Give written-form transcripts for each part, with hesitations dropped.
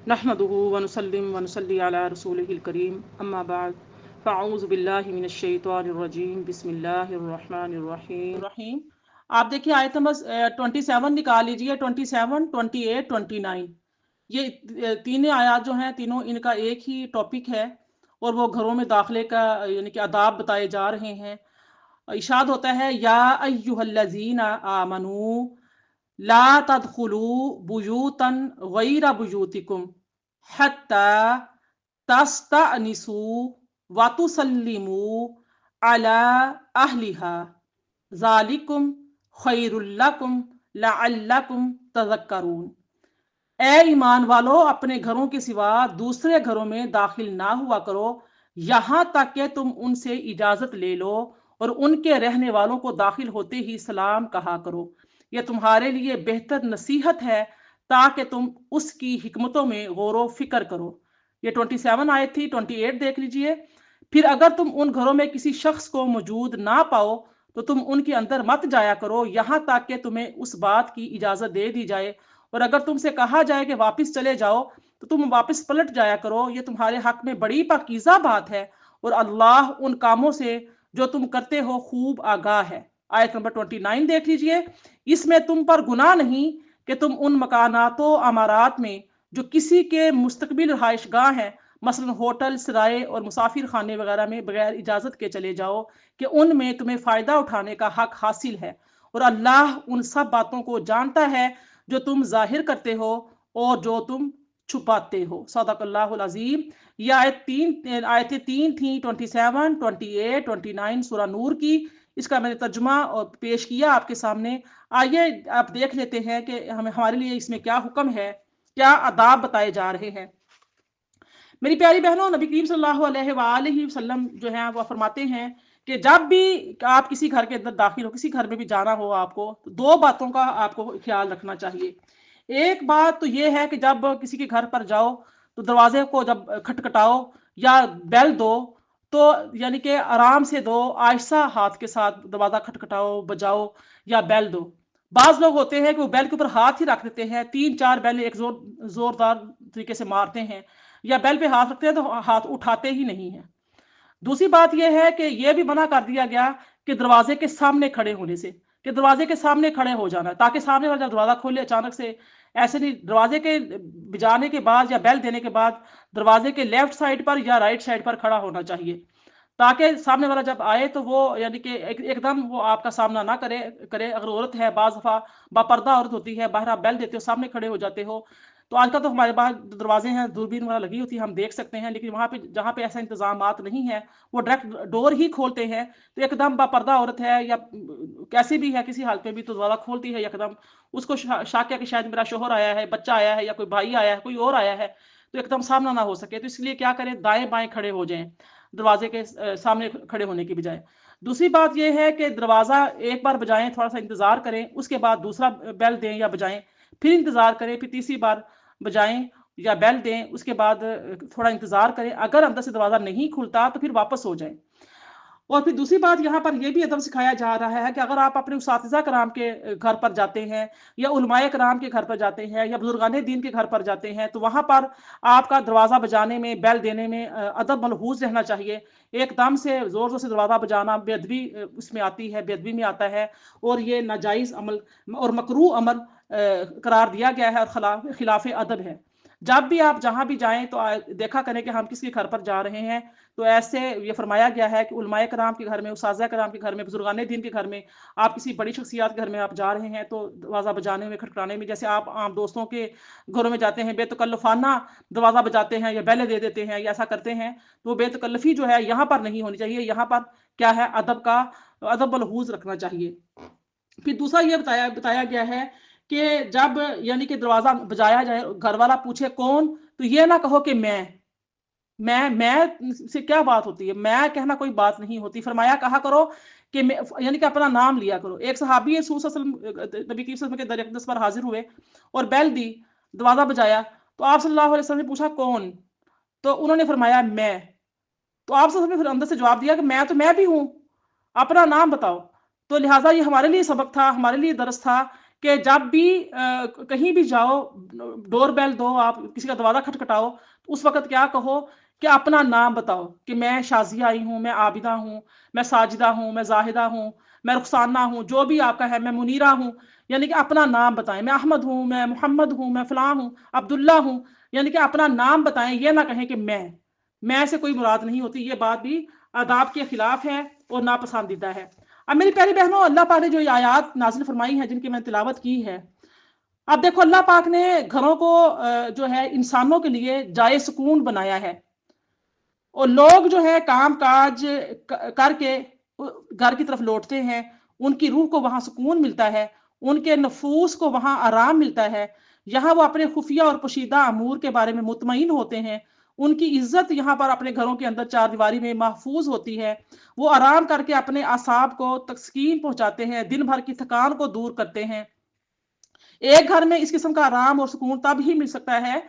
نحمدہ ونسلم ونصلی علی رسولہ الکریم اما بعد فاعوذ باللہ من الشیطان الرجیم بسم اللہ الرحمن الرحیم۔ آپ دیکھیے آیت نمبر 27 نکال لیجیے، 27، 28، 29۔ یہ تینوں آیات جو ہیں تینوں ان کا ایک ہی ٹاپک ہے، اور وہ گھروں میں داخلے کا یعنی کہ آداب بتائے جا رہے ہیں۔ ارشاد ہوتا ہے یا ایھا الذین آمنوا لا تدخلوا بیوتا غیر بیوتکم حتی تستأنسوا وتسلموا علی اہلہا ذالکم خیر لکم لعلکم تذکرون۔ اے ایمان والو، اپنے گھروں کے سوا دوسرے گھروں میں داخل نہ ہوا کرو یہاں تک کہ تم ان سے اجازت لے لو، اور ان کے رہنے والوں کو داخل ہوتے ہی سلام کہا کرو۔ یہ تمہارے لیے بہتر نصیحت ہے تاکہ تم اس کی حکمتوں میں غور و فکر کرو۔ یہ 27 آیت تھی، 28 دیکھ لیجئے۔ پھر اگر تم ان گھروں میں کسی شخص کو موجود نہ پاؤ تو تم ان کے اندر مت جایا کرو یہاں تک کہ تمہیں اس بات کی اجازت دے دی جائے، اور اگر تم سے کہا جائے کہ واپس چلے جاؤ تو تم واپس پلٹ جایا کرو۔ یہ تمہارے حق میں بڑی پاکیزہ بات ہے، اور اللہ ان کاموں سے جو تم کرتے ہو خوب آگاہ ہے۔ آیت نمبر 29 دیکھ لیجئے۔ اس میں تم پر گناہ نہیں کہ تم ان مکانات و عمارات میں جو کسی کے مستقبل رہائش گاہ ہیں، مثلا ہوٹل، سرائے اور مسافر خانے وغیرہ میں بغیر اجازت کے چلے جاؤ، کہ ان میں تمہیں فائدہ اٹھانے کا حق حاصل ہے، اور اللہ ان سب باتوں کو جانتا ہے جو تم ظاہر کرتے ہو اور جو تم چھپاتے ہو۔ صدق اللہ العظیم۔ یہ آیتیں تین تھیں، 27، 28، 29 سورہ نور کی۔ اس کا میں نے ترجمہ اور پیش کیا آپ کے سامنے۔ آئیے آپ دیکھ لیتے ہیں کہ ہمارے لیے اس میں کیا حکم ہے، کیا آداب بتائے جا رہے ہیں۔ میری پیاری بہنوں، نبی کریم صلی اللہ علیہ وآلہ وسلم جو ہیں وہ فرماتے ہیں کہ جب بھی آپ کسی گھر کے اندر داخل ہو، کسی گھر میں بھی جانا ہو آپ کو، تو دو باتوں کا آپ کو خیال رکھنا چاہیے۔ ایک بات تو یہ ہے کہ جب کسی کے گھر پر جاؤ تو دروازے کو جب کھٹکھٹاؤ یا بیل دو تو یعنی کہ آرام سے دو، آہستہ ہاتھ کے ساتھ دروازہ کھٹکھٹاؤ، بجاؤ یا بیل دو۔ بعض لوگ ہوتے ہیں کہ وہ بیل کے اوپر ہاتھ ہی رکھ دیتے ہیں، 3-4 بیل ایک زوردار طریقے سے مارتے ہیں، یا بیل پہ ہاتھ رکھتے ہیں تو ہاتھ اٹھاتے ہی نہیں ہیں۔ دوسری بات یہ ہے کہ یہ بھی منع کر دیا گیا کہ دروازے کے سامنے کھڑے ہونے سے، کہ دروازے کے سامنے کھڑے ہو جانا تاکہ سامنے والا جب دروازہ کھولے اچانک سے ایسے نہیں، دروازے کے بجانے کے بعد یا بیل دینے کے بعد دروازے کے لیفٹ سائڈ پر یا رائٹ سائڈ پر کھڑا ہونا چاہیے، تاکہ سامنے والا جب آئے تو وہ یعنی کہ ایک دم وہ آپ کا سامنا نہ کرے۔ اگر عورت ہے، بعض دفعہ باپردہ عورت ہوتی ہے، باہر آپ بیل دیتے ہو، سامنے کھڑے ہو جاتے ہو، تو آج کل تو ہمارے پاس دروازے ہیں، دوربین وغیرہ لگی ہوتی ہے، ہم دیکھ سکتے ہیں، لیکن وہاں پہ جہاں پہ ایسا انتظامات نہیں ہے وہ ڈائریکٹ ڈور ہی کھولتے ہیں، تو ایک دم باپردہ عورت ہے یا کیسی بھی ہے، کسی حالت میں بھی تو دروازہ کھولتی ہے ایک دم، اس کو شک ہے کہ شاید میرا شوہر آیا ہے، بچہ آیا ہے، یا کوئی بھائی آیا ہے، کوئی اور آیا ہے، تو ایک دم سامنا نہ ہو سکے، تو اس لیے کیا کریں، دائیں بائیں کھڑے ہو جائیں دروازے کے سامنے کھڑے ہونے کی بجائے۔ دوسری بات یہ ہے کہ دروازہ ایک بار بجائیں، تھوڑا سا انتظار کریں، اس کے بعد دوسرا بیل دیں یا بجائیں، پھر انتظار کریں، پھر تیسری بار بجائیں یا بیل دیں، اس کے بعد تھوڑا انتظار کریں، اگر اندر سے دروازہ نہیں کھلتا تو پھر واپس ہو جائیں۔ اور پھر دوسری بات یہاں پر یہ بھی ادب سکھایا جا رہا ہے کہ اگر آپ اپنے اساتذہ کرام کے گھر پر جاتے ہیں یا علماء کرام کے گھر پر جاتے ہیں یا بزرگان دین کے گھر پر جاتے ہیں تو وہاں پر آپ کا دروازہ بجانے میں، بیل دینے میں ادب ملحوظ رہنا چاہیے۔ ایک دم سے زور زور سے دروازہ بجانا بے ادبی اس میں آتی ہے، بے ادبی میں آتا ہے، اور یہ ناجائز عمل اور مکروہ عمل قرار دیا گیا ہے اور خلاف ادب ہے۔ جب بھی آپ جہاں بھی جائیں تو دیکھا کریں کہ ہم کس کے گھر پر جا رہے ہیں، تو ایسے یہ فرمایا گیا ہے کہ علماء کرام کے گھر میں، اساتذہ کرام کے گھر میں، بزرگان دین کے گھر میں، آپ کسی بڑی شخصیات کے گھر میں آپ جا رہے ہیں تو دروازہ بجانے میں، کھٹکھٹانے میں، جیسے آپ عام دوستوں کے گھروں میں جاتے ہیں بے تکلفانہ دروازہ بجاتے ہیں یا بیلیں دے دیتے ہیں یا ایسا کرتے ہیں، تو بے تکلفی جو ہے یہاں پر نہیں ہونی چاہیے۔ یہاں پر کیا ہے، ادب ملحوظ رکھنا چاہیے۔ پھر دوسرا یہ بتایا گیا ہے کہ جب یعنی کہ دروازہ بجایا جائے، گھر والا پوچھے کون، تو یہ نہ کہو کہ میں سے کیا بات ہوتی ہے، میں کہنا کوئی بات نہیں ہوتی۔ فرمایا کہا کرو کہ یعنی کہ اپنا نام لیا کرو۔ ایک صحابی رسول صلی اللہ علیہ وسلم، نبی کریم صلی اللہ علیہ وسلم کے در اقدس پر حاضر ہوئے اور بیل دی، دروازہ بجایا، تو آپ صلی اللہ علیہ وسلم نے پوچھا کون، تو انہوں نے فرمایا میں، تو آپ صلی اللہ علیہ وسلم نے پھر اندر سے جواب دیا کہ میں بھی ہوں، اپنا نام بتاؤ۔ تو لہٰذا یہ ہمارے لیے سبق تھا، ہمارے لیے درس تھا کہ जब भी कहीं भी जाओ, डोर बेल दो, आप किसी का दरवाजा खटखटाओ, तो उस वक्त क्या कहो कि अपना नाम बताओ कि मैं शाजिया आई हूँ, मैं आबिदा हूँ, मैं साजिदा हूँ, मैं जाहिदा हूँ, मैं रुखसाना हूँ, जो भी आपका है, मैं मुनीरा हूँ। यानी कि अपना नाम बताएं, मैं अहमद हूँ, मैं मोहम्मद हूँ, मैं फलां हूँ, अब्दुल्ला हूँ। यानी कि अपना नाम बताएं, ये ना कहें कि मैं से कोई मुराद नहीं होती। ये बात भी आदाब के खिलाफ है और नापसंदीदा है। अब मेरी प्यारी बहनों, अल्लाह पाक ने जो ये आयात नाजिल फरमाई है, जिनकी मैंने तिलावत की है, अब देखो अल्लाह पाक ने घरों को जो है इंसानों के लिए जाए सुकून बनाया है। और लोग जो है काम काज करके घर की तरफ लौटते हैं, उनकी रूह को वहां सुकून मिलता है, उनके नफूस को वहां आराम मिलता है। यहाँ वो अपने खुफिया और पोशीदा अमूर के बारे में मुतमईन होते हैं। उनकी इज्जत यहाँ पर अपने घरों के अंदर चार दीवारी में महफूज होती है। वो आराम करके अपने आसाब को तस्कीन पहुंचाते हैं, दिन भर की थकान को दूर करते हैं। एक घर में इस किस्म का आराम और सुकून तब ही मिल सकता है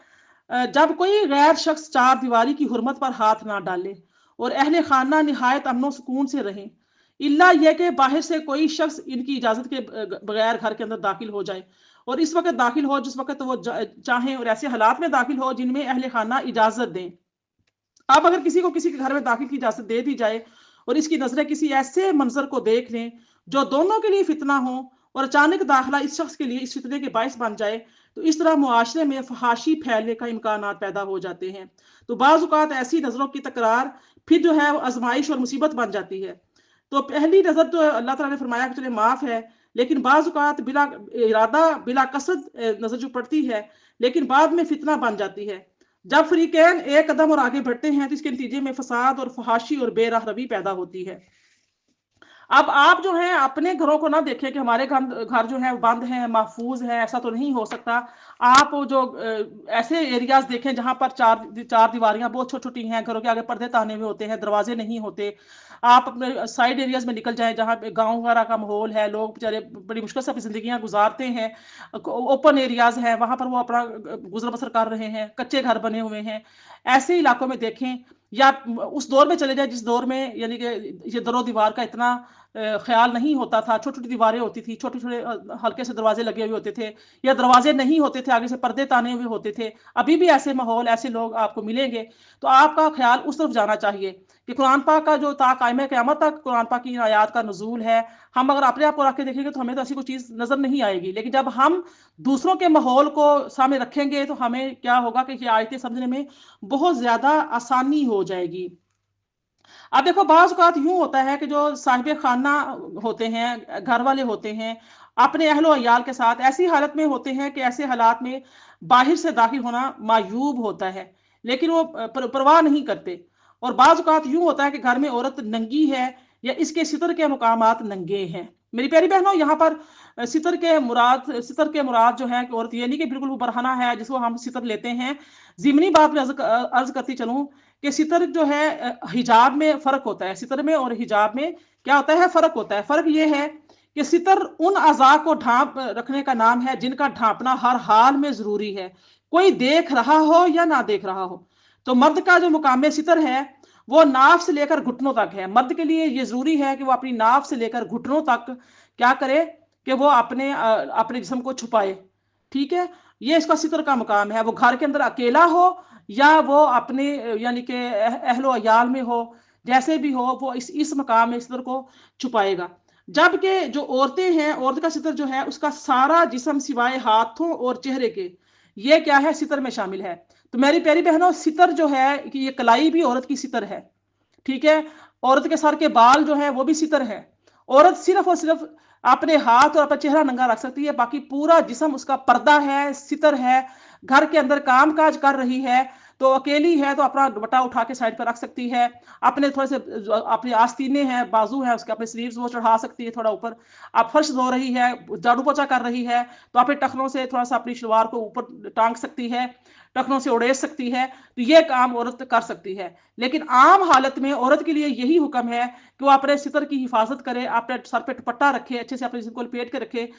जब कोई गैर शख्स चार दीवारी की हुर्मत पर हाथ ना डाले और अहले खाना निहायत अमनो सुकून से रहें। इल्ला यह कि बाहर से कोई शख्स इनकी इजाजत के बगैर घर के अंदर दाखिल हो जाए, और इस वक्त दाखिल हो जिस वक्त वो चाहें, और ऐसे हालात में दाखिल हो जिनमें अहले खाना इजाजत दें। अब अगर किसी को किसी के घर में दाखिल की इजाजत दे दी जाए और इसकी नजरें किसी ऐसे मंजर को देख लें जो दोनों के लिए फितना हो, और अचानक दाखिला इस शख्स के लिए इस फितने के बायस बन जाए, तो इस तरह मुआशरे में फहाशी फैलने का इम्कान पैदा हो जाते हैं। तो बाज़ औक़ात ऐसी नज़रों की तकरार फिर जो है आजमाइश और मुसीबत बन जाती है। तो पहली नज़र तो अल्लाह ताला ने फरमाया कि चले माफ़ है, लेकिन बाज़ औक़ात बिला इरादा बिला कसद नज़र जो पड़ती है, लेकिन बाद में फितना बन जाती है। जब फरीकैन एक कदम और आगे बढ़ते हैं तो इसके नतीजे में फसाद और फहाशी और बेरहरवी पैदा होती है। अब आप जो है अपने घरों को ना देखें कि हमारे घर घर जो है बंद है, महफूज है, ऐसा तो नहीं हो सकता। आप जो ऐसे एरियाज देखें जहां पर चार चार दीवारियां बहुत छोटी छोटी हैं, घरों के आगे पर्दे ताने हुए होते हैं, दरवाजे नहीं होते। आप अपने साइड एरियाज में निकल जाएं जहां पे गांव वगैरह का माहौल है, लोग बेचारे बड़ी मुश्किल से अपनी जिंदगियां गुजारते हैं। ओपन एरियाज हैं, वहां पर वो अपना गुजर बसर कर रहे हैं, कच्चे घर बने हुए हैं। ऐसे इलाकों में देखें, या उस दौर में चले जाए जिस दौर में यानी कि ये दरो दीवार का इतना ख्याल नहीं होता था, छोटी छोटी दीवारें होती थी, छोटे छोटे हल्के से दरवाजे लगे हुए होते थे, या दरवाजे नहीं होते थे, आगे से पर्दे ताने हुए होते थे। अभी भी ऐसे माहौल, ऐसे लोग आपको मिलेंगे। तो आपका ख्याल उस तरफ जाना चाहिए कि कुरान पाक का जो ता कायम क़यामत तक कुरान पाक की आयात का नुज़ूल है, हम अगर अपने आप को रख के देखेंगे तो हमें तो ऐसी कोई चीज़ नज़र नहीं आएगी। लेकिन जब हम दूसरों के माहौल को सामने रखेंगे तो हमें क्या होगा कि ये आयतें समझने में बहुत ज़्यादा आसानी हो जाएगी। अब देखो बाज़ औक़ात यूँ होता है कि जो साहिब खाना होते हैं, घर वाले होते हैं, अपने अहलो अयाल के साथ ऐसी हालत में होते हैं कि ऐसे हालात में बाहर से दाखिल होना मायूब होता है, लेकिन वो परवाह नहीं करते। और बाज़ औक़ात यूँ होता है कि घर में औरत नंगी है या इसके सितर के मकामात नंगे हैं। मेरी प्यारी बहनों, यहाँ पर सितर के मुराद जो है कि औरत ये नहीं कि बिल्कुल वो बरहना है जिसको हम सितर लेते हैं। ज़िमनी बात में अर्ज़ करती चलूँ कि सितर जो है हिजाब में फ़र्क होता है। सितर में और हिजाब में क्या होता है, फ़र्क होता है। फ़र्क ये है कि सितर उन अज़ा को ढाँप रखने का नाम है जिनका ढाँपना हर हाल में ज़रूरी है, कोई देख रहा हो या ना देख रहा हो। तो मर्द का जो मुकाम सितर है वो नाफ से लेकर घुटनों तक है। मर्द के लिए ये ज़रूरी है कि वो अपनी नाफ से लेकर घुटनों तक क्या करे कि वो अपने जिस्म को छुपाए। ठीक है, ये इसका सितर का मुकाम है। वो घर के अंदर अकेला हो या वो अपने यानी कि अहलो अयाल में हो, जैसे भी हो, वो इस मकाम में सितर को छुपाएगा। जबकि जो औरतें हैं, औरत का सितर जो है उसका सारा जिस्म सिवाय हाथों और चेहरे के, ये क्या है, सितर में शामिल है। तो मेरी प्यारी बहनों, सितर जो है कि ये कलाई भी औरत की सितर है। ठीक है, औरत के सर के बाल जो है वो भी सितर है। औरत सिर्फ और सिर्फ अपने हाथ और अपना चेहरा नंगा रख सकती है, बाकी पूरा जिस्म उसका पर्दा है, सितर है। घर के अंदर काम काज कर रही है तो अकेली है तो अपना दुपट्टा उठा के साइड पर रख सकती है। अपने थोड़े से अपने आस्तीने हैं, बाजू है उसके, अपने स्लीव्स वो चढ़ा सकती है थोड़ा ऊपर। आप फर्श धो रही है, झाड़ू पोछा कर रही है, तो अपने टखनों से थोड़ा सा अपनी शलवार को ऊपर टांग सकती है, टखनों से उड़ेस सकती है। तो ये काम औरत कर सकती है। लेकिन आम हालत में औरत के लिए यही हुक्म है कि वो अपने सितर की हिफाजत करे, अपने सर पे दुपट्टा रखे, अच्छे से अपने जिस्म को लपेट के रखे।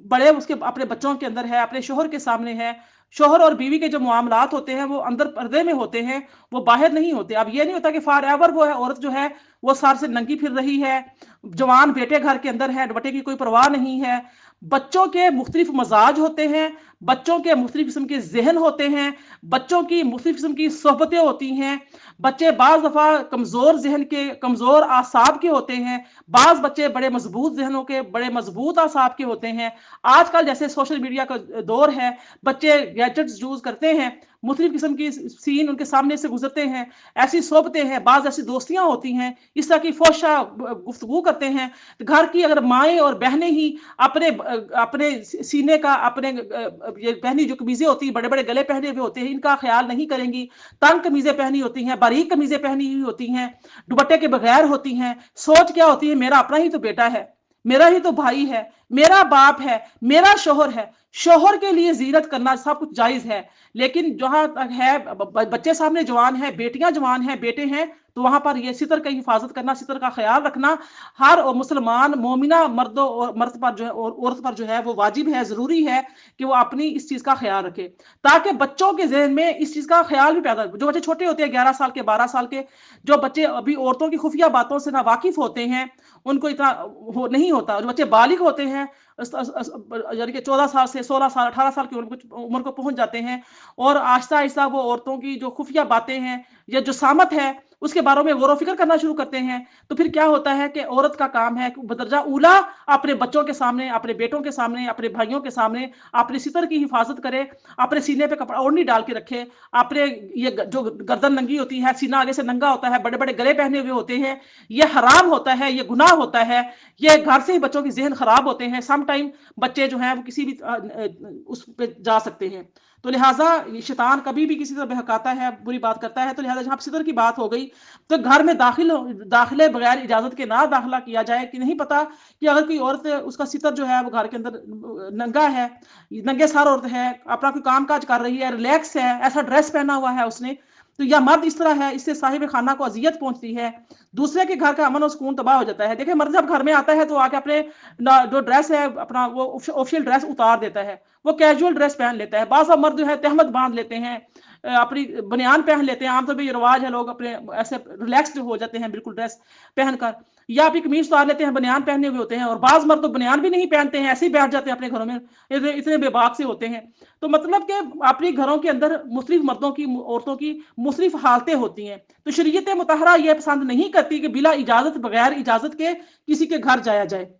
बड़े उसके अपने बच्चों के अंदर है, अपने शोहर के सामने है। शोहर और बीवी के जो मामलात होते हैं वो अंदर पर्दे में होते हैं, वो बाहर नहीं होते। अब ये नहीं होता कि फॉर एवर वो है औरत जो है वो सार से नंगी फिर रही है, जवान बेटे घर के अंदर है, दुपट्टे की कोई परवाह नहीं है। बच्चों के मुख्तलिफ मजाज होते हैं, बच्चों के मुख्तलिफ किस्म के जहन होते हैं, बच्चों की मुख्तलिफ किस्म की सोहबतें होती हैं। बच्चे बाज दफ़ा कमज़ोर जहन के, कमज़ोर आसाब के होते हैं, बाज बच्चे बड़े मजबूत जहनों के, बड़े मजबूत आसाब के होते हैं। आजकल जैसे सोशल मीडिया का दौर है, बच्चे गैजेट्स यूज़ करते हैं, मुख्तलिफ किस्म की सीन उनके सामने से गुजरते हैं, ऐसी सोहबतें हैं, बाज ऐसी दोस्तियां होती हैं, इस तरह की फोशा गुफ्तगू करते हैं। तो घर की अगर माएँ और बहनें ही अपने अपने सीने का, अपने ये पहनी जो कमीजें होती हैं, बड़े बड़े गले पहने हुए होते हैं, इनका ख्याल नहीं करेंगी, तंग कमीजें पहनी होती हैं, बारीक कमीजें पहनी हुई होती हैं, दुपट्टे के बगैर होती हैं, सोच क्या होती है, मेरा अपना ही तो बेटा है, मेरा ही तो भाई है, मेरा बाप है, मेरा शोहर है। शोहर के लिए जीरत करना सब कुछ जायज है, लेकिन जहां तक है बच्चे सामने जवान है, बेटियां जवान है, बेटे हैं, तो वहां पर ये सितर की हिफाजत करना, सितर का ख्याल रखना हर मुसलमान मोमिना मर्दों और मर्द पर जो है और औरत पर जो है वो वाजिब है, जरूरी है कि वो अपनी इस चीज का ख्याल रखे, ताकि बच्चों के जहन में इस चीज का ख्याल भी पैदा, जो बच्चे छोटे होते हैं 11 साल के 12 साल के, जो बच्चे अभी औरतों की खुफिया बातों से ना वाकिफ होते हैं, उनको इतना नहीं होता, जो बच्चे बालिग होते हैं यानी कि 14 साल से 16 साल 18 साल की उम्र को पहुंच जाते हैं, और आहिस्ता आहिस्ता वो औरतों की जो खुफिया बातें हैं या जो सामत है उसके बारे में गौर फिक्र करना शुरू करते हैं, तो फिर क्या होता है कि औरत का काम है कि बदरजा ऊला अपने बच्चों के सामने, अपने बेटों के सामने, अपने भाइयों के सामने अपने सितर की हिफाजत करे, अपने सीने पे कपड़ा ओढ़नी डाल के रखे, अपने ये जो गर्दन नंगी होती है, सीना आगे से नंगा होता है, बड़े बड़े गले पहने हुए होते हैं, ये हराम होता है, ये गुनाह होता है, ये घर से ही बच्चों के जहन खराब होते हैं। सम टाइम बच्चे जो हैं वो किसी भी उस पे जा सकते हैं, तो लिहाजा शैतान कभी भी किसी तरह बहकाता है, बुरी बात करता है। तो लिहाजा जहाँ सितर की बात हो गई, तो घर में दाखिले बगैर इजाजत के ना दाखिला किया जाए, कि नहीं पता कि अगर कोई औरत उसका सितर जो है वो घर के अंदर नंगा है, नंगे सार औरत है, अपना कोई काम काज कर रही है, रिलैक्स है, ऐसा ड्रेस पहना हुआ है उसने, तो या मर्द इस तरह है, इससे साहिब खाना को अजियत पहुंचती है, दूसरे के घर का अमन और सुकून तबाह हो जाता है। देखिए मर्द जब घर में आता है तो आके अपने जो ड्रेस है अपना वो ऑफिशियल ड्रेस उतार देता है, वो कैजुअल ड्रेस पहन लेता है, बाज़ मर्द जो है तहमत बांध लेते हैं, अपनी बनियान पहन लेते हैं, आमतौर पर ये रिवाज है, लोग अपने ऐसे रिलैक्स्ड हो जाते हैं बिल्कुल ड्रेस पहनकर, या अपनी कमीज उतार लेते हैं, बनियान पहने हुए होते हैं, और बाज़ मर्द तो बनियान भी नहीं पहनते हैं, ऐसे ही बैठ जाते हैं अपने घरों में, इतने बेबाक से होते हैं। तो मतलब कि अपने घरों के अंदर मुख्तलिफ मर्दों की, औरतों की मुख्तलिफ हालतें होती हैं, तो शरीयत मुतहरा यह पसंद नहीं करती कि बिला इजाजत, बगैर इजाजत के किसी के घर जाया जाए।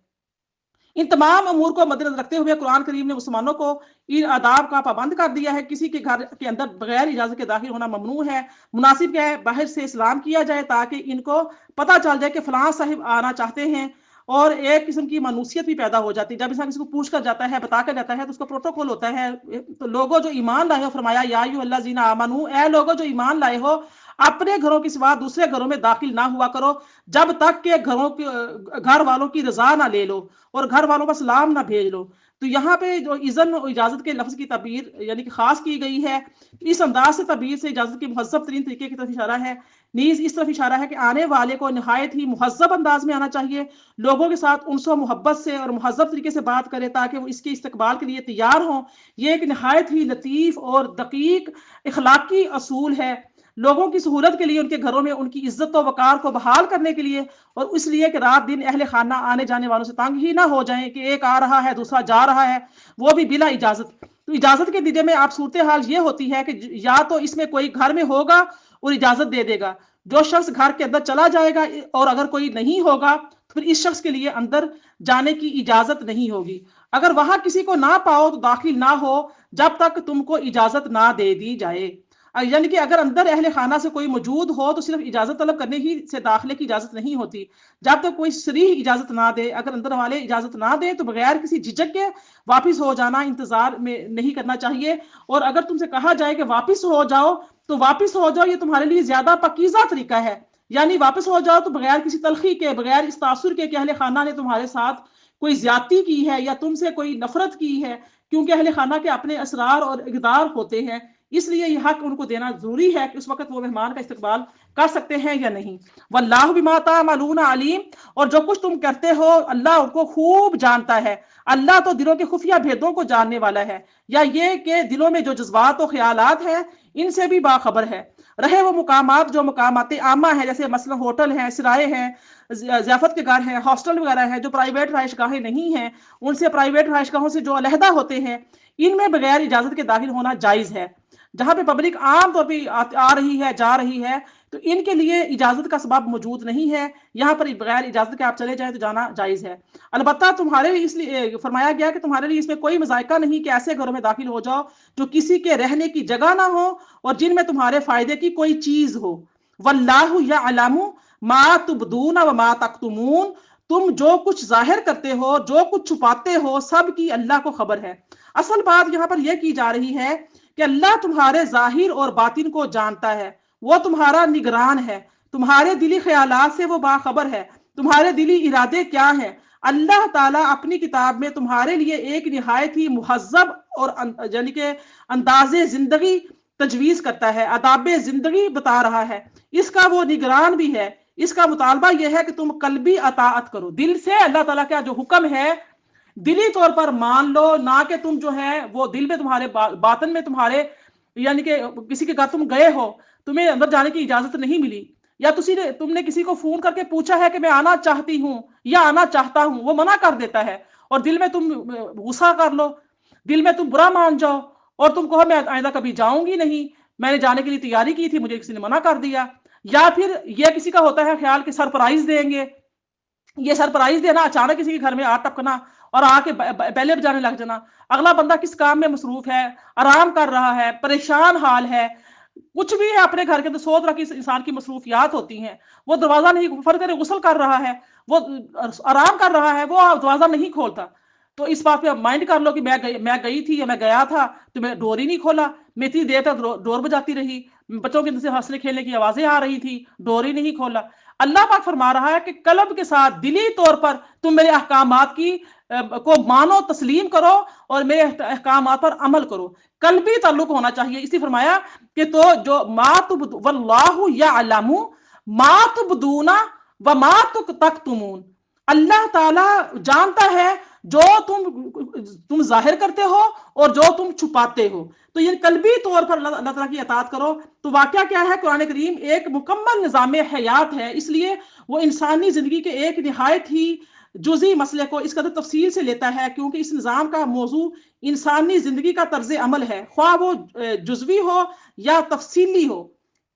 इन तमाम अमूर को मद्देनजर रखते हुए कुरान करीम ने मुसलमानों को इन आदाब का पाबंद कर दिया है। किसी के घर के अंदर बगैर इजाजत के दाखिल होना ममनू है। मुनासिब क्या है, बाहर से इस्लाम किया जाए ताकि इनको पता चल जाए कि फलां साहिब आना चाहते हैं, और एक किस्म की मानूसियत भी पैदा हो जाती है। जब इंसान किसी को पूछ कर जाता है, बता कर जाता है, तो उसका प्रोटोकॉल होता है। तो लोगों जो ईमान लाए हो, फरमाया या अय्युहल्लज़ीना आमनू, ए लोगों जो ईमान लाए हो, अपने घरों के सिवा दूसरे घरों में दाखिल ना हुआ करो जब तक के घर वालों की रजा ना ले लो और घर वालों पर सलाम ना भेज लो। तो यहाँ पे जो इज़न और इजाजत के लफ्ज की तबीर यानी कि खास की गई है, इस अंदाज से तबीर से इजाजत की मुहज़्ज़ब तरीन तरीके की तरफ इशारा है। नीज इस तरफ इशारा है कि आने वाले को निहायत ही मुहज़्ज़ब अंदाज में आना चाहिए, लोगों के साथ उनसे मोहब्बत से और मुहज़्ज़ब तरीके से बात करे ताकि वो इसके इस्तकबाल के लिए तैयार हों। ये एक निहायत ही लतीफ़ और दकीक इखलाकी असूल है, लोगों की सहूलत के लिए, उनके घरों में उनकी इज्जत और वकार को बहाल करने के लिए, और इसलिए कि रात दिन अहले खाना आने जाने वालों से तंग ही ना हो जाएं कि एक आ रहा है दूसरा जा रहा है, वो भी बिला इजाजत। तो इजाजत के नतीजे में आप सूरत हाल ये होती है कि या तो इसमें कोई घर में होगा और इजाजत दे देगा, जो शख्स घर के अंदर चला जाएगा, और अगर कोई नहीं होगा तो फिर इस शख्स के लिए अंदर जाने की इजाजत नहीं होगी। अगर वहां किसी को ना पाओ तो दाखिल ना हो जब तक तुमको इजाजत ना दे दी जाए। यानी कि अगर अंदर अहले खाना से कोई मौजूद हो तो सिर्फ इजाजत तलब करने ही से दाखिले की इजाजत नहीं होती, जब तक कोई सरीह इजाजत ना दे। अगर अंदर वाले इजाजत ना दे तो बगैर किसी झिझक के वापिस हो जाना इंतजार में नहीं करना चाहिए, और अगर तुमसे कहा जाए कि वापिस हो जाओ तो वापिस हो जाओ, ये तुम्हारे लिए ज्यादा पकीजा तरीका है। यानी वापस हो जाओ तो बगैर किसी तलखी के, बगैर इस तासुर के कि अहले खाना ने तुम्हारे साथ कोई ज्यादती की है या तुमसे कोई नफरत की है, क्योंकि अहले खाना के अपने असरार और इक़दार होते हैं, इसलिए यह हक उनको देना जरूरी है कि उस वक्त वो मेहमान का इस्तकबाल कर सकते हैं या नहीं। वल्लाहु बिमा तामलून अलीम, और जो कुछ तुम करते हो अल्लाह उनको खूब जानता है। अल्लाह तो दिलों के खुफिया भेदों को जानने वाला है, या ये कि दिलों में जो जज्बात और ख्यालात हैं ان سے بھی باخبر ہے۔ رہے وہ مقامات جو مقامات عامہ ہیں، جیسے مثلا ہوٹل ہیں، سرائے ہیں، ضیافت کے گھر ہیں، ہاسٹل وغیرہ ہیں، جو پرائیویٹ رہائش گاہیں نہیں ہیں، ان سے پرائیویٹ رہائش گاہوں سے جو علیحدہ ہوتے ہیں، ان میں بغیر اجازت کے داخل ہونا جائز ہے۔ جہاں پہ پبلک عام طور پہ آ رہی ہے، جا رہی ہے، تو ان کے لیے اجازت کا سبب موجود نہیں ہے، یہاں پر بغیر اجازت کے آپ چلے جائیں تو جانا جائز ہے۔ البتہ تمہارے لیے اس لیے فرمایا گیا کہ تمہارے لیے اس میں کوئی مذائقہ نہیں کہ ایسے گھروں میں داخل ہو جاؤ جو کسی کے رہنے کی جگہ نہ ہو اور جن میں تمہارے فائدے کی کوئی چیز ہو۔ واللہ یعلم ما تبدون وما تکتمون، تم جو کچھ ظاہر کرتے ہو، جو کچھ چھپاتے ہو، سب کی اللہ کو خبر ہے۔ اصل بات یہاں پر یہ کی جا رہی ہے کہ اللہ تمہارے ظاہر اور باطن کو جانتا ہے، وہ تمہارا نگران ہے، تمہارے دلی خیالات سے وہ باخبر ہے، تمہارے دلی ارادے کیا ہیں۔ اللہ تعالیٰ اپنی کتاب میں تمہارے لیے ایک نہایت ہی مہذب اور یعنی کہ انداز زندگی تجویز کرتا ہے، آداب زندگی بتا رہا ہے، اس کا وہ نگران بھی ہے۔ اس کا مطالبہ یہ ہے کہ تم قلبی اطاعت کرو، دل سے اللہ تعالیٰ کا جو حکم ہے دلی طور پر مان لو، نہ کہ تم جو ہے وہ دل میں تمہارے باطن میں تمہارے یعنی کہ کسی کے گھر تم گئے ہو، تمہیں اندر جانے کی اجازت نہیں ملی، یا تم نے کسی کو فون کر کے پوچھا ہے کہ میں آنا چاہتی ہوں یا آنا چاہتا ہوں، وہ منع کر دیتا ہے، اور دل میں تم غصہ کر لو، دل میں تم برا مان جاؤ اور تم کہو میں آئندہ کبھی جاؤں گی نہیں، میں نے جانے کے لیے تیاری کی تھی، مجھے کسی نے منع کر دیا۔ یا پھر یہ کسی کا ہوتا ہے خیال کہ سرپرائز دیں گے، یہ سرپرائز دینا، اچانک کسی کے گھر میں آ ٹپکنا اور آ کے بیلے بجانے لگ جانا، اگلا بندہ کس کام میں مصروف ہے، آرام کر رہا ہے، پریشان حال ہے، کچھ بھی ہے اپنے گھر کے اندر، 100 طرح کی انسان کی مصروفیات ہوتی ہیں، وہ دروازہ نہیں، فرض کرے غسل کر رہا ہے، وہ آرام کر رہا ہے، وہ دروازہ نہیں کھولتا، تو اس بات پہ مائنڈ کر لو کہ میں گئی تھی یا میں گیا تھا تو میں ڈور ہی نہیں کھولا، میں اتنی دیر تک ڈور بجاتی رہی، بچوں کے اندر سے ہنسنے کھیلنے کی آوازیں آ رہی تھی، ڈور ہی نہیں کھولا۔ اللہ پاک فرما رہا ہے کہ قلب کے ساتھ دلی طور پر تم میرے احکامات کو مانو، تسلیم کرو اور میرے احکامات پر عمل کرو، قلبی تعلق ہونا چاہیے۔ اسی فرمایا کہ تو جو واللہ یعلم ما تبدون وما تکتمون، اللہ تعالیٰ جانتا ہے جو تم ظاہر کرتے ہو اور جو تم چھپاتے ہو، تو یہ قلبی طور پر اللہ تعالیٰ کی اطاعت کرو۔ تو واقعہ کیا ہے، قرآن کریم ایک مکمل نظام حیات ہے، اس لیے وہ انسانی زندگی کے ایک نہایت ہی جزئی مسئلے کو اس قدر تفصیل سے لیتا ہے، کیونکہ اس نظام کا موضوع انسانی زندگی کا طرز عمل ہے، خواہ وہ جزوی ہو یا تفصیلی ہو۔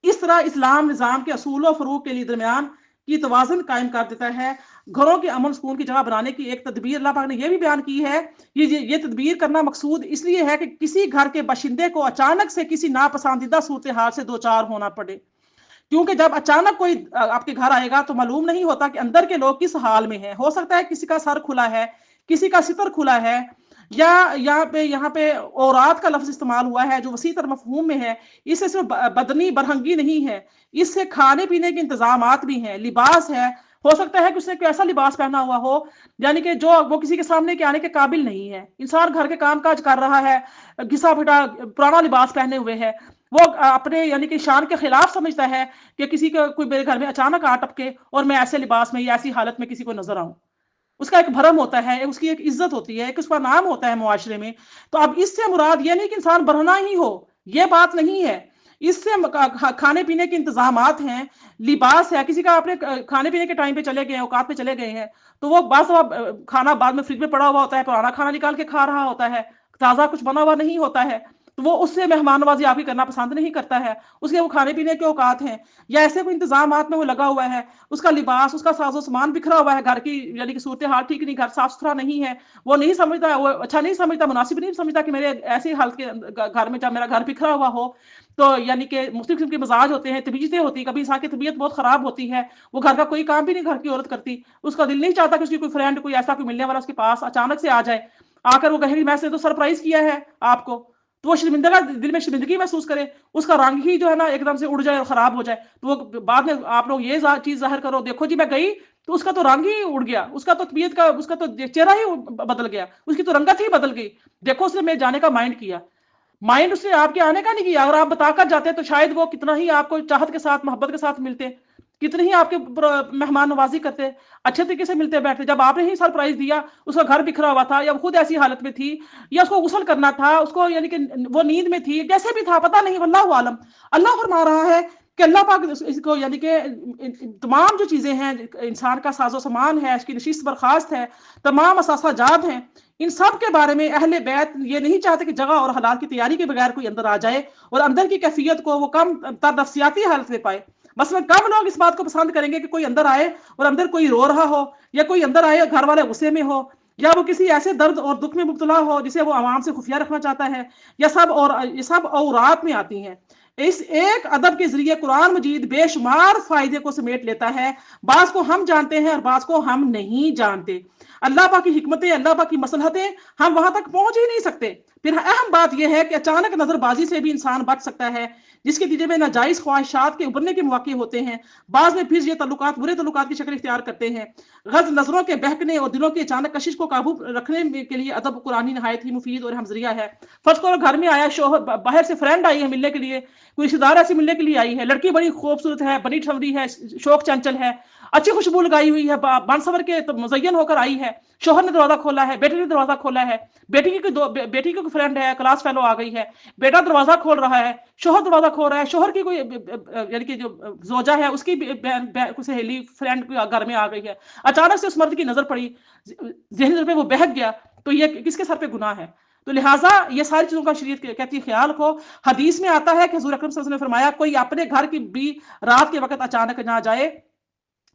اس طرح اسلام نظام کے اصول و فروغ کے لیے درمیان کی توازن قائم کر دیتا ہے۔ گھروں کے امن سکون کی جگہ بنانے کی ایک تدبیر اللہ پاک نے یہ بھی بیان کی ہے، یہ تدبیر کرنا مقصود اس لیے ہے کہ کسی گھر کے باشندے کو اچانک سے کسی ناپسندیدہ صورتحال سے دوچار ہونا پڑے، کیونکہ جب اچانک کوئی آپ کے گھر آئے گا تو معلوم نہیں ہوتا کہ اندر کے لوگ کس حال میں ہیں، ہو سکتا ہے کسی کا سر کھلا ہے، کسی کا ستر کھلا ہے، یا یہاں پہ اورات کا لفظ استعمال ہوا ہے جو وسیع تر مفہوم میں ہے، اس سے صرف بدنی برہنگی نہیں ہے، اس سے کھانے پینے کے انتظامات بھی ہیں، لباس ہے، ہو سکتا ہے کہ اس نے کوئی ایسا لباس پہنا ہوا ہو یعنی کہ جو وہ کسی کے سامنے کے آنے کے قابل نہیں ہے، انسان گھر کے کام کاج کر رہا ہے، گھسا پھٹا پرانا لباس پہنے ہوئے ہے، وہ اپنے یعنی کہ شان کے خلاف سمجھتا ہے کہ کسی کا کوئی میرے گھر میں اچانک آ ٹپکے اور میں ایسے لباس میں یا ایسی حالت میں کسی کو نظر آؤں، اس کا ایک بھرم ہوتا ہے، اس کی ایک عزت ہوتی ہے، ایک اس کا نام ہوتا ہے معاشرے میں۔ تو اب اس سے مراد یہ نہیں کہ انسان برہنہ ہی ہو، یہ بات نہیں ہے، اس سے کھانے پینے کے انتظامات ہیں، لباس ہے، کسی کا اپنے کھانے پینے کے ٹائم پہ چلے گئے ہیں، اوقات پہ چلے گئے ہیں، تو وہ بعض کھانا بعد میں فریج میں پڑا ہوا ہوتا ہے، پرانا کھانا نکال کے کھا رہا ہوتا ہے، تازہ کچھ بنا ہوا نہیں ہوتا ہے، تو وہ اس سے مہمان نوازی آپ کی کرنا پسند نہیں کرتا ہے، اس کے وہ کھانے پینے کے اوقات ہیں یا ایسے کوئی انتظامات میں وہ لگا ہوا ہے، اس کا لباس، اس کا ساز و سامان بکھرا ہوا ہے، گھر کی یعنی کہ صورتحال ٹھیک نہیں، گھر صاف ستھرا نہیں ہے، وہ نہیں سمجھتا، وہ اچھا نہیں سمجھتا، مناسب نہیں سمجھتا کہ میرے ایسی حالت کے گھر میں جب میرا گھر بکھرا ہوا ہو، تو یعنی کہ مختلف قسم کے مزاج ہوتے ہیں، طبیعتیں ہوتی ہیں، کبھی انسان کی طبیعت بہت خراب ہوتی ہے، وہ گھر کا کوئی کام بھی نہیں گھر کی عورت کرتی، اس کا دل نہیں چاہتا کہ اس کی کوئی فرینڈ، کوئی ایسا کوئی ملنے والا اس کے پاس اچانک سے آ جائے، آ کر وہ کہے گی میں سے تو سرپرائز کیا ہے آپ کو، تو وہ شرمندگی دل میں شرمندگی محسوس کرے، اس کا رنگ ہی جو ہے نا ایک دم سے اڑ جائے اور خراب ہو جائے، تو وہ بعد میں آپ لوگ یہ چیز ظاہر کرو، دیکھو جی میں گئی تو اس کا تو رنگ ہی اڑ گیا، اس کا تو طبیعت کا، اس کا تو چہرہ ہی بدل گیا، اس کی تو رنگت ہی بدل گئی، دیکھو اس نے میرے جانے کا مائنڈ کیا، مائنڈ اس نے آپ کے آنے کا نہیں کیا، اگر آپ بتا کر جاتے تو شاید وہ کتنا ہی آپ کو چاہت کے ساتھ محبت کے ساتھ ملتے، कितने ही आपके मेहमान नवाजी करते, अच्छे तरीके से मिलते बैठते। जब आपने ही सरप्राइज दिया, उसका घर बिखरा हुआ था या वो खुद ऐसी हालत में थी या उसको गुस्ल करना था, उसको यानी कि वो नींद में थी, कैसे भी था पता नहीं, वल्लाहु आलम। अल्लाह फरमा रहा है कि अल्लाह पाक इसको यानी कि तमाम जो चीज़ें हैं, इंसान का साजो सामान है, इसकी नशीस बर्खास्त है, तमाम असासा जात हैं, इन सब के बारे में अहले बैत ये नहीं चाहते कि जगह और हालात की तैयारी के बगैर कोई अंदर आ जाए और अंदर की कैफियत को वो कम तर नफ्सियाती हालत में पाए। मसलन कम लोग इस बात को पसंद करेंगे कि कोई अंदर आए और अंदर कोई रो रहा हो, या कोई अंदर आए घर वाले गुस्से में हो, या वो किसी ऐसे दर्द और दुख में मुब्तला हो जिसे वो आवाम से खुफिया रखना चाहता है, या सब और ये सब औरात में आती हैं। इस एक अदब के जरिए कुरान मजीद बेशुमार फायदे को समेट लेता है। बाज को हम जानते हैं और बाज को हम नहीं जानते। अल्लाह पाक की हिकमतें, अल्लाह पाक की मसलहतें हम वहां तक पहुंच ही नहीं सकते। फिर अहम बात यह है कि अचानक नजरबाजी से भी इंसान बच सकता है, जिसके नतीजे में नाजायज ख्वाहिशात के उभरने के मौके होते हैं। बाद में फिर ये तल्लुकात बुरे तल्लुकात की शक्ल इख्तियार करते हैं। गज नजरों के बहकने और दिलों की अचानक कशिश को काबू रखने के लिए अदब कुरानी नहायत ही मुफीद और हमजरिया है। फर्ज करो घर में आया शोहर, बाहर से फ्रेंड आई है मिलने के लिए, कोई रिश्तेदार ऐसे मिलने के लिए आई है, लड़की बड़ी खूबसूरत है, बनी ठवरी है, शौक चंचल है, अच्छी खुशबू लगाई हुई है, बन सवर के तो मुजय्यन होकर आई है। शोहर ने दरवाजा खोला है, बेटे ने दरवाजा खोला है, बेटी की फ्रेंड है, क्लास फेलो आ गई है, बेटा दरवाजा खोल रहा है, शोहर दरवाजा खोल रहा है, शोहर की कोई यानी कि जो जोजा है उसकी सहेली फ्रेंड घर में आ गई है। अचानक से उस मर्द की नजर पड़ी, जहन पे वो बहक गया, तो ये किसके सर पे गुनाह है? तो लिहाजा ये सारी चीजों का शरीयत कहती है ख्याल को। हदीस में आता है कि हुजूर अकरम सल्लल्लाहु अलैहि वसल्लम ने फरमाया, कोई अपने घर की भी रात के वक्त अचानक ना जाए।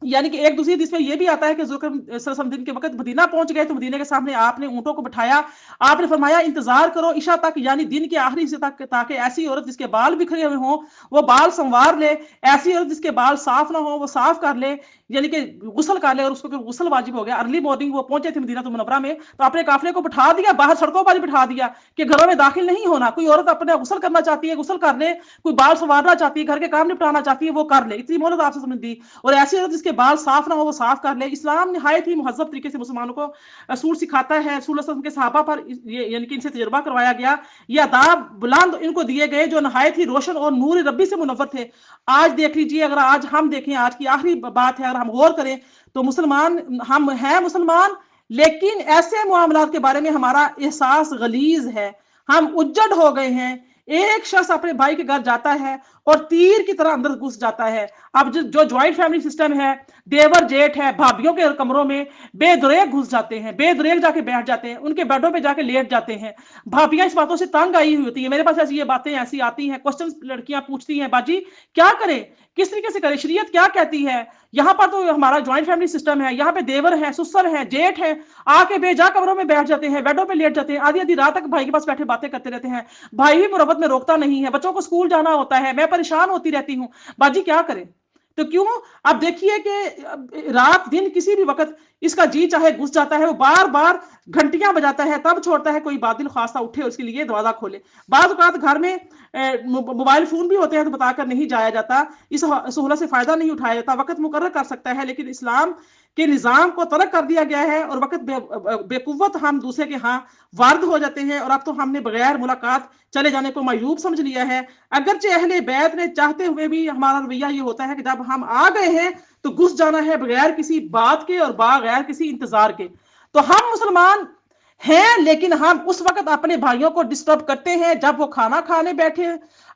यानी कि एक दूसरी हदीस में यह भी आता है कि हुजूर अकरम सल्लल्लाहु अलैहि वसल्लम दिन के वक्त मदीना पहुंच गए तो मदीने के सामने आपने ऊंटों को बिठाया, आपने फरमाया इंतजार करो इशा तक, यानी दिन के आखिरी हिस्से तक, ताकि ऐसी औरत जिसके बाल बिखरे हुए हों वो बाल संवार ले, ऐसी औरत जिसके बाल साफ ना हो वो साफ कर ले, यानी कि गुस्ल कर ले, और उसको गुस्ल वाजिब हो गया। अर्ली मॉर्निंग वो पहुंचे थे मदीना मुनव्वरा में, तो अपने काफिले को बिठा दिया, बाहर सड़कों पर बिठा दिया कि घरों में दाखिल नहीं होना। कोई औरत अपने गुस्ल करना चाहती है गुस्ल कर ले, कोई बाल संवारना चाहती है, घर के काम निपटाना चाहती है वो कर ले, इतनी मोहलत आपसे समझ दी। और ऐसी औरत जिसके बाल साफ ना हो वो साफ कर ले। इस्लाम निहायत ही मुहज़्ज़ब तरीके से मुसलमानों को असूल सिखाता है। रसूल सल्लल्लाहु अलैहि वसल्लम के सहाबा पर यानी कि इनसे तजुर्बा करवाया गया, ये आदाब बुलंद इनको दिए गए जो नहायत ही रोशन और नूर रब्बी से मुनव्वर थे। आज देख लीजिए, अगर आज हम देखें, आज की आखिरी बात है, अगर हम गौर करें तो मुसलमान हम हैं मुसलमान, लेकिन ऐसे मामलात के बारे में हमारा एहसास गलीज है, हम उज्जड हो गए हैं। एक शख्स अपने भाई के घर जाता है और तीर की तरह अंदर घुस जाता है। अब जो ज्वाइंट फैमिली सिस्टम है, देवर जेठ है, भाभीियों के कमरों में बेदरेग घुस जाते हैं, बेदरेग जाके बैठ जाते हैं, उनके बेडों पे जाके लेट जाते हैं। भाभियां इस बातों से तंग आई हुई होती है, मेरे पास ऐसी ये बातें ऐसी आती हैं, क्वेश्चन लड़कियां पूछती हैं, बाजी क्या करें, किस तरीके से करें, शरीयत क्या कहती है। यहाँ पर तो हमारा ज्वाइंट फैमिली सिस्टम है, यहाँ पे देवर है, सुसर है, जेठ है, आके बेजा कमरों में बैठ जाते हैं, बेडों पे लेट जाते हैं, आधी आधी रात तक भाई के पास बैठे बातें करते रहते हैं। भाई भी मुरब्बत में रोकता नहीं है, बच्चों को स्कूल जाना होता है, मैं परेशान होती रहती हूँ, बाजी क्या करें। तो क्यों? आप देखिए कि रात दिन किसी भी वक्त इसका जी चाहे घुस जाता है, वो बार बार घंटियां बजाता है, तब छोड़ता है कोई बातिल खासा उठे उसके लिए दरवाजा खोले। बाद औक़ात घर में मोबाइल फोन भी होते हैं तो बताकर नहीं जाया जाता, इस सहूलत से फायदा नहीं उठाया जाता, वक्त मुकर्रर कर सकता है, लेकिन इस्लाम के निज़ाम को तर्क कर दिया गया है और वक्त बेकुव्वत हम दूसरे के यहाँ वार्द हो जाते हैं। और अब तो हमने बगैर मुलाकात चले जाने को मायूब समझ लिया है। अगरचे अहले बैत ने चाहते हुए भी हमारा रवैया ये होता है कि जब हम आ गए हैं तो घुस जाना है बगैर किसी बात के और बगैर किसी इंतजार के। तो हम मुसलमान हैं, लेकिन हम उस वक्त अपने भाइयों को डिस्टर्ब करते हैं जब वो खाना खाने बैठे।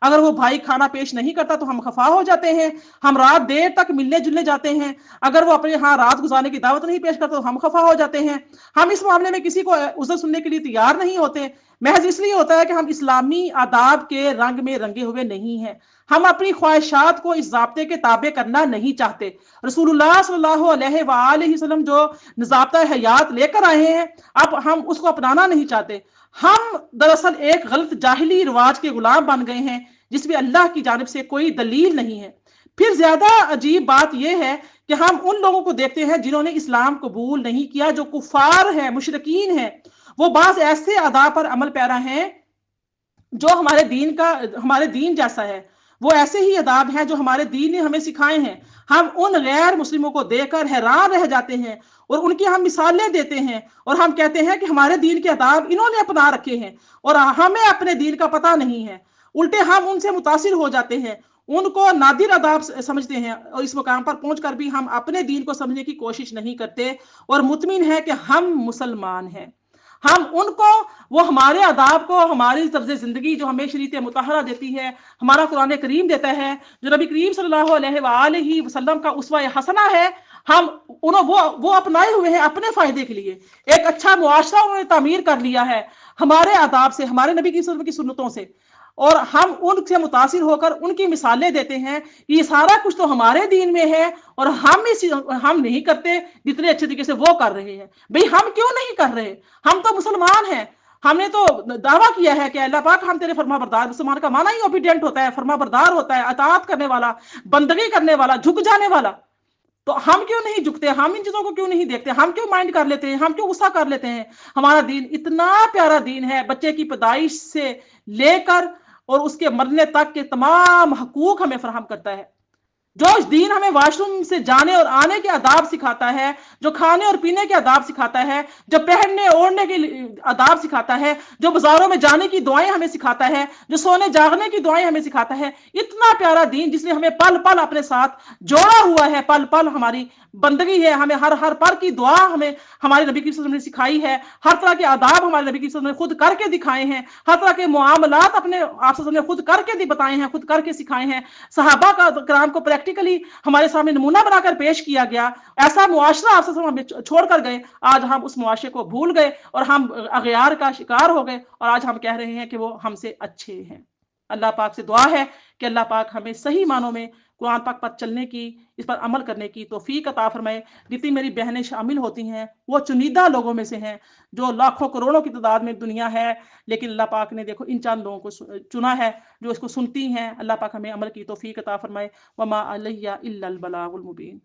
अगर वो भाई खाना पेश नहीं करता तो हम खफा हो जाते हैं, हम रात देर तक मिलने जुलने जाते हैं। अगर वो अपने यहाँ रात गुजारने की दावत नहीं पेश करता तो हम खफा हो जाते हैं। हम इस मामले में किसी को उज़र सुनने के लिए तैयार नहीं होते, महज इसलिए होता है कि हम इस्लामी आदाब के रंग में रंगे हुए नहीं हैं। हम अपनी ख्वाहिशात को इस ज़ाब्ते के ताबे करना नहीं चाहते। रसूलुल्लाह सल्लल्लाहु अलैहि वसल्लम जो ज़ाब्ता हयात लेकर आए हैं, अब हम उसको अपनाना नहीं चाहते। हम दरअसल एक गलत जाहिली रिवाज के गुलाम बन गए हैं जिसमें अल्लाह की जानिब से कोई दलील नहीं है। फिर ज्यादा अजीब बात यह है कि हम उन लोगों को देखते हैं जिन्होंने इस्लाम कबूल नहीं किया, जो कुफार है, मुशरिकीन है। वो बाज ऐसे आदाब पर अमल पैरा हैं जो हमारे दीन जैसा है, वो ऐसे ही आदाब हैं जो हमारे दीन ने हमें सिखाए हैं। हम उन गैर मुस्लिमों को देखकर हैरान रह जाते हैं और उनकी हम मिसालें देते हैं और हम कहते हैं कि हमारे दीन के आदाब इन्होंने अपना रखे हैं और हमें अपने दीन का पता नहीं है। उल्टे हम उनसे मुतासिर हो जाते हैं, उनको नादिर आदाब समझते हैं, और इस मुकाम पर पहुंचकर भी हम अपने दीन को समझने की कोशिश नहीं करते और मुतमिन है कि हम मुसलमान हैं। हम उनको, वो हमारे आदाब को, हमारी तर्ज ज़िंदगी जो हमें शरीयत मुतहरा देती है, हमारा कुरान करीम देता है, जो नबी करीम सल्लल्लाहु अलैहि वसल्लम का उसवा हसना है, हम उन्होंने वो अपनाए हुए हैं अपने फ़ायदे के लिए। एक अच्छा मुआशरा उन्होंने तामीर कर लिया है हमारे आदाब से, हमारे नबी की सुन्नतों से, और हम उनसे मुतासिर होकर उनकी मिसालें देते हैं। ये सारा कुछ तो हमारे दीन में है और हम नहीं करते जितने अच्छे तरीके से वो कर रहे हैं। भाई हम क्यों नहीं कर रहे? हम तो मुसलमान हैं, हमने तो दावा किया है कि अल्लाह पाक हम तेरे फरमा बरदार। मुसलमान का माना ही ओबीडियंट होता है, फरमा बरदार होता है, अताअत करने वाला, बंदगी करने वाला, झुक जाने वाला। तो हम क्यों नहीं झुकते? हम इन चीजों को क्यों नहीं देखते? हम क्यों माइंड कर लेते हैं? हम क्यों गुस्सा कर लेते हैं? हमारा दीन इतना प्यारा दीन है, बच्चे की पैदाइश से लेकर और उसके मरने तक के तमाम हकूक हमें फराहम करता है। जो दीन हमें वॉशरूम से जाने और आने के आदाब सिखाता है, जो खाने और पीने के आदाब सिखाता है, जो पहनने ओढ़ने के आदाब सिखाता है, जो बाजारों में जाने की दुआएं हमें सिखाता है, जो सोने जागने की दुआएं हमें सिखाता है, इतना प्यारा दीन जिसने हमें पल पल अपने साथ जोड़ा हुआ है, पल पल हमारी बंदगी है, हमें हर पल की दुआ हमें हमारे नबी की ने सिखाई है, हर तरह के आदाब हमारे नबी की ने खुद करके दिखाए हैं, हर तरह के मुआमलात अपने आप ने खुद करके बताए हैं, खुद करके सिखाए हैं। सहाबा का कराम को प्रैक्टिकली हमारे सामने नमूना बनाकर पेश किया गया। ऐसा मुआशरा आप हमें छोड़ कर गए, आज हम उस मुआशरे को भूल गए और हम अगयार का शिकार हो गए, और आज हम कह रहे हैं कि वो हमसे अच्छे हैं। अल्लाह पाक से दुआ है कि अल्लाह पाक हमें सही मानों में कुरान पाक पर चलने की, इस पर अमल करने की तौफीक अता फरमाए। जितनी मेरी बहनें शामिल होती हैं वो चुनिंदा लोगों में से हैं, जो लाखों करोड़ों की तादाद में दुनिया है, लेकिन अल्लाह पाक ने देखो इन चंद लोगों को चुना है जो इसको सुनती हैं। अल्लाह पाक हमें अमल की तौफीक अता फरमाए। वमा अलैया इल्लल बलागुल मुबीन।